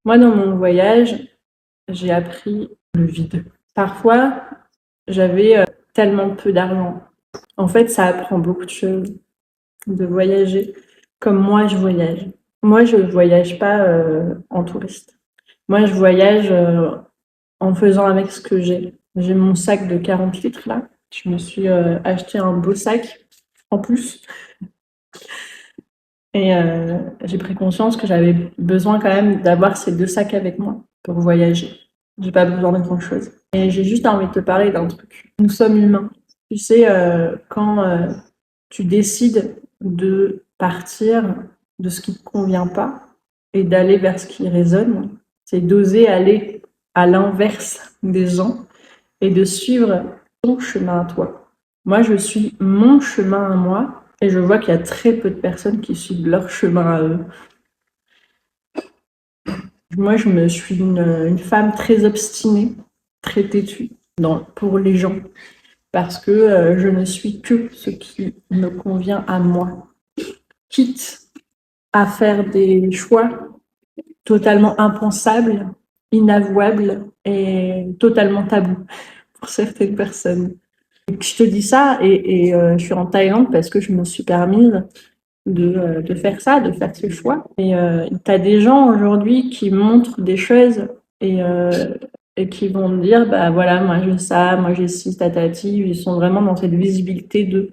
Moi, dans mon voyage, j'ai appris le vide. Parfois, j'avais tellement peu d'argent. En fait, ça apprend beaucoup de choses de voyager comme moi je voyage. Moi, je voyage pas en touriste. Moi, je voyage en faisant avec ce que j'ai. J'ai mon sac de 40 litres là. Je me suis acheté un beau sac en plus. Et j'ai pris conscience que j'avais besoin quand même d'avoir ces 2 sacs avec moi pour voyager. J'ai pas besoin de grand-chose. Et j'ai juste envie de te parler d'un truc. Nous sommes humains. Tu sais, quand tu décides de partir de ce qui te convient pas et d'aller vers ce qui résonne, c'est d'oser aller à l'inverse des gens et de suivre ton chemin à toi. Moi, je suis mon chemin à moi et je vois qu'il y a très peu de personnes qui suivent leur chemin à eux. Moi, je suis une femme très obstinée, très têtue pour les gens parce que je ne suis que ce qui me convient à moi. Quitte à faire des choix totalement impensables, inavouables et totalement tabous pour certaines personnes. Je te dis ça et je suis en Thaïlande parce que je me suis permise de faire ça, de faire ce choix. Et tu as des gens aujourd'hui qui montrent des choses et, euh, et qui vont te dire, bah voilà, moi j'ai ça, moi j'ai ci, tatati. Ils sont vraiment dans cette visibilité de...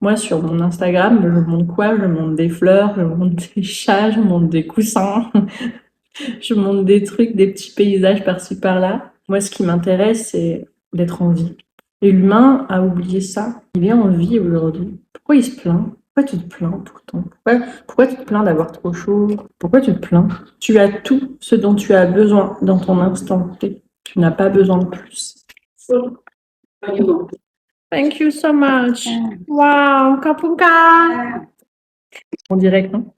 Moi, sur mon Instagram, je montre quoi? Je montre des fleurs, je montre des chats, je montre des coussins, je montre des trucs, des petits paysages par-ci par-là. Moi, ce qui m'intéresse, c'est d'être en vie. Et l'humain a oublié ça. Il est en vie aujourd'hui. Pourquoi il se plaint? Pourquoi tu te plains tout le temps? Pourquoi tu te plains d'avoir trop chaud? Pourquoi tu te plains? Tu as tout ce dont tu as besoin dans ton instant T. Tu n'as pas besoin de plus. Thank you so much. Wow, kapunka. En direct, non?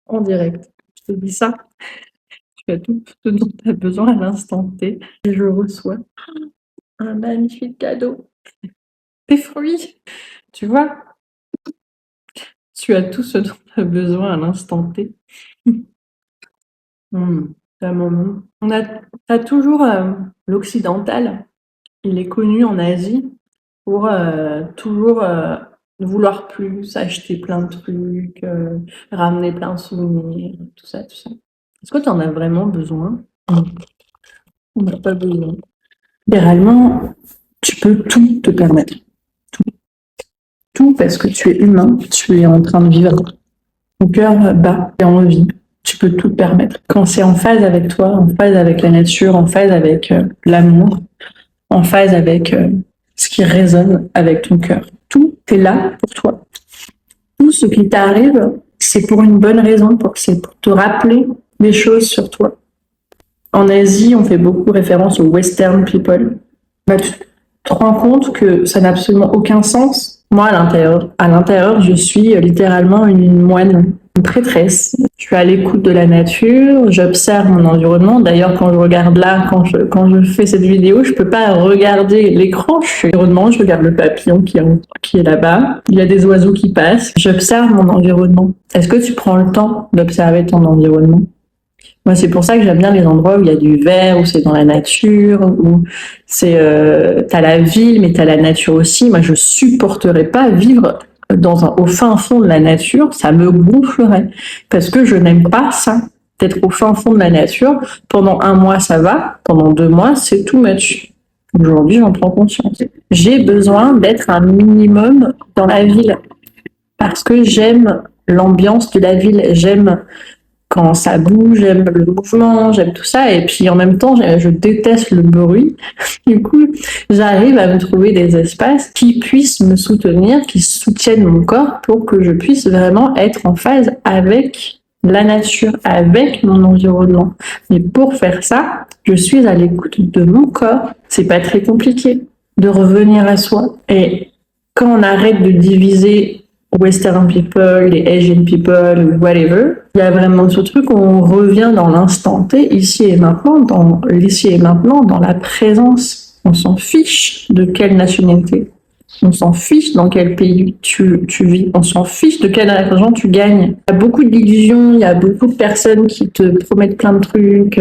En direct. Je te dis ça. Tu as tout ce dont tu as besoin à l'instant T. Et je reçois un magnifique cadeau. Tes fruits. Tu vois? Tu as tout ce dont tu as besoin à l'instant T. C'est un moment. T'as toujours l'occidental. Il est connu en Asie pour toujours vouloir plus, acheter plein de trucs, ramener plein de souvenirs, tout ça, tout ça. Est-ce que tu en as vraiment besoin? On n'a pas besoin. Littéralement, tu peux tout te permettre. Tout parce que tu es humain, tu es en train de vivre. Ton cœur bat, tu as envie, tu peux tout te permettre. Quand c'est en phase avec toi, en phase avec la nature, en phase avec l'amour, en phase avec ce qui résonne avec ton cœur. Tout est là pour toi. Tout ce qui t'arrive, c'est pour une bonne raison, c'est pour te rappeler des choses sur toi. En Asie, on fait beaucoup référence aux Western people. Bah, tu te rends compte que ça n'a absolument aucun sens. Moi, à l'intérieur, je suis littéralement une moine, une prêtresse. Je suis à l'écoute de la nature, j'observe mon environnement. D'ailleurs, quand je regarde là, quand je fais cette vidéo, je peux pas regarder l'écran. Je suis l'environnement, je regarde le papillon qui est là-bas. Il y a des oiseaux qui passent. J'observe mon environnement. Est-ce que tu prends le temps d'observer ton environnement? Moi, c'est pour ça que j'aime bien les endroits où il y a du vert, où c'est dans la nature, où t'as la ville, mais t'as la nature aussi. Moi, je supporterais pas vivre au fin fond de la nature, ça me gonflerait. Parce que je n'aime pas ça. D'être au fin fond de la nature, pendant 1 mois, ça va. Pendant 2 mois, c'est too much. Aujourd'hui, j'en prends conscience. J'ai besoin d'être un minimum dans la ville. Parce que j'aime l'ambiance de la ville. J'aime quand ça bouge, j'aime le mouvement, j'aime tout ça. Et puis en même temps, je déteste le bruit. Du coup, j'arrive à me trouver des espaces qui puissent me soutenir, qui soutiennent mon corps pour que je puisse vraiment être en phase avec la nature, avec mon environnement. Mais pour faire ça, je suis à l'écoute de mon corps. C'est pas très compliqué de revenir à soi. Et quand on arrête de diviser Western people, les Asian people, whatever. Il y a vraiment ce truc où on revient dans l'instant T, ici et maintenant, dans la présence. On s'en fiche de quelle nationalité. On s'en fiche dans quel pays tu vis. On s'en fiche de quel argent tu gagnes. Il y a beaucoup d'illusions, il y a beaucoup de personnes qui te promettent plein de trucs.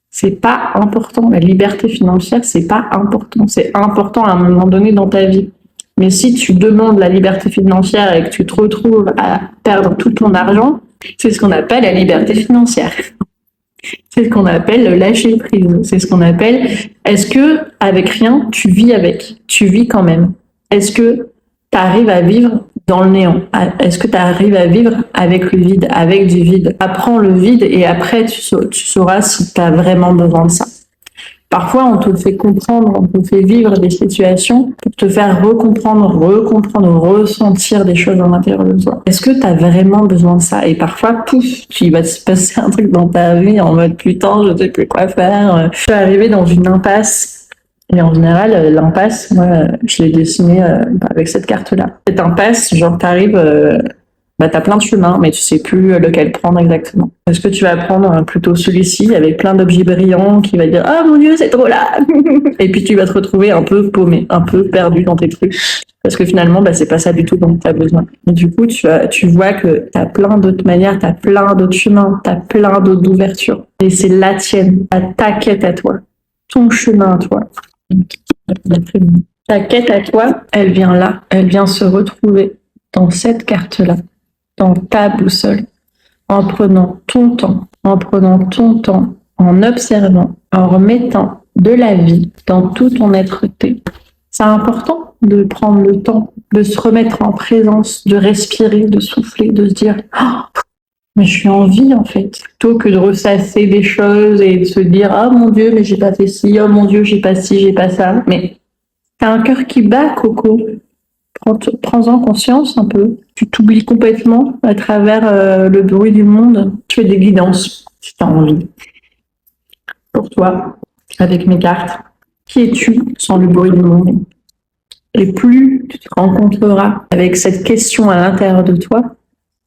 C'est pas important. La liberté financière, c'est pas important. C'est important à un moment donné dans ta vie. Mais si tu demandes la liberté financière et que tu te retrouves à perdre tout ton argent, c'est ce qu'on appelle la liberté financière. C'est ce qu'on appelle le lâcher prise. C'est ce qu'on appelle, est-ce que avec rien, tu vis avec? Tu vis quand même. Est-ce que tu arrives à vivre dans le néant? Est-ce que tu arrives à vivre avec le vide, avec du vide? Apprends le vide et après tu sauras si tu as vraiment besoin de ça. Parfois, on te fait comprendre, on te fait vivre des situations pour te faire recomprendre, ressentir des choses à l'intérieur de toi. Est-ce que tu as vraiment besoin de ça? Et parfois, pouf, il va se passer un truc dans ta vie en mode putain, je sais plus quoi faire. Je suis arrivée dans une impasse. Et en général, l'impasse, moi, je l'ai dessinée avec cette carte-là. Cette impasse, genre, t'arrives... t'as plein de chemins, mais tu sais plus lequel prendre exactement. Est-ce que tu vas prendre plutôt celui-ci avec plein d'objets brillants qui va dire ah mon Dieu c'est trop là et puis tu vas te retrouver un peu paumé, un peu perdu dans tes trucs parce que finalement c'est pas ça du tout dont tu as besoin. Et du coup tu vois que tu as plein d'autres manières, tu as plein d'autres chemins, tu as plein d'autres ouvertures et c'est la tienne, ta quête à toi, ton chemin à toi. Ta quête à toi, elle vient là, elle vient se retrouver dans cette carte-là. Dans ta boussole, en prenant ton temps, en observant, en remettant de la vie dans tout ton être-té. C'est important de prendre le temps, de se remettre en présence, de respirer, de souffler, de se dire oh, mais je suis en vie en fait, plutôt que de ressasser des choses et de se dire oh mon Dieu mais j'ai pas fait ci, oh mon Dieu j'ai pas ci, j'ai pas ça. Mais t'as un cœur qui bat, Coco. Prends-en conscience un peu. Tu t'oublies complètement à travers le bruit du monde. Tu fais des guidances si tu as envie. Pour toi, avec mes cartes, qui es-tu sans le bruit du monde? Et plus tu te rencontreras avec cette question à l'intérieur de toi,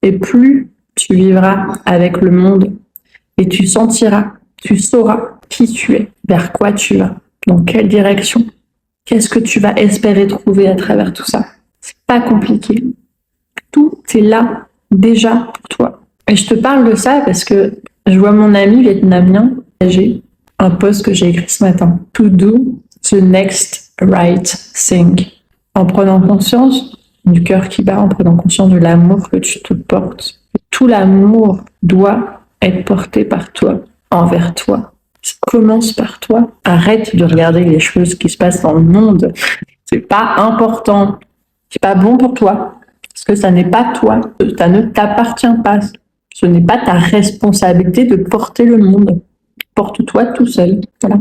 et plus tu vivras avec le monde. Et tu sentiras, tu sauras qui tu es, vers quoi tu vas, dans quelle direction. Qu'est-ce que tu vas espérer trouver à travers tout ça? C'est pas compliqué. Tout est là, déjà, pour toi. Et je te parle de ça parce que je vois mon ami vietnamien partager un post que j'ai écrit ce matin. To do the next right thing. En prenant conscience du cœur qui bat, en prenant conscience de l'amour que tu te portes. Tout l'amour doit être porté par toi, envers toi. Ça commence par toi. Arrête de regarder les choses qui se passent dans le monde. C'est pas important. C'est pas bon pour toi. Parce que ça n'est pas toi. Ça ne t'appartient pas. Ce n'est pas ta responsabilité de porter le monde. Porte-toi tout seul. Voilà.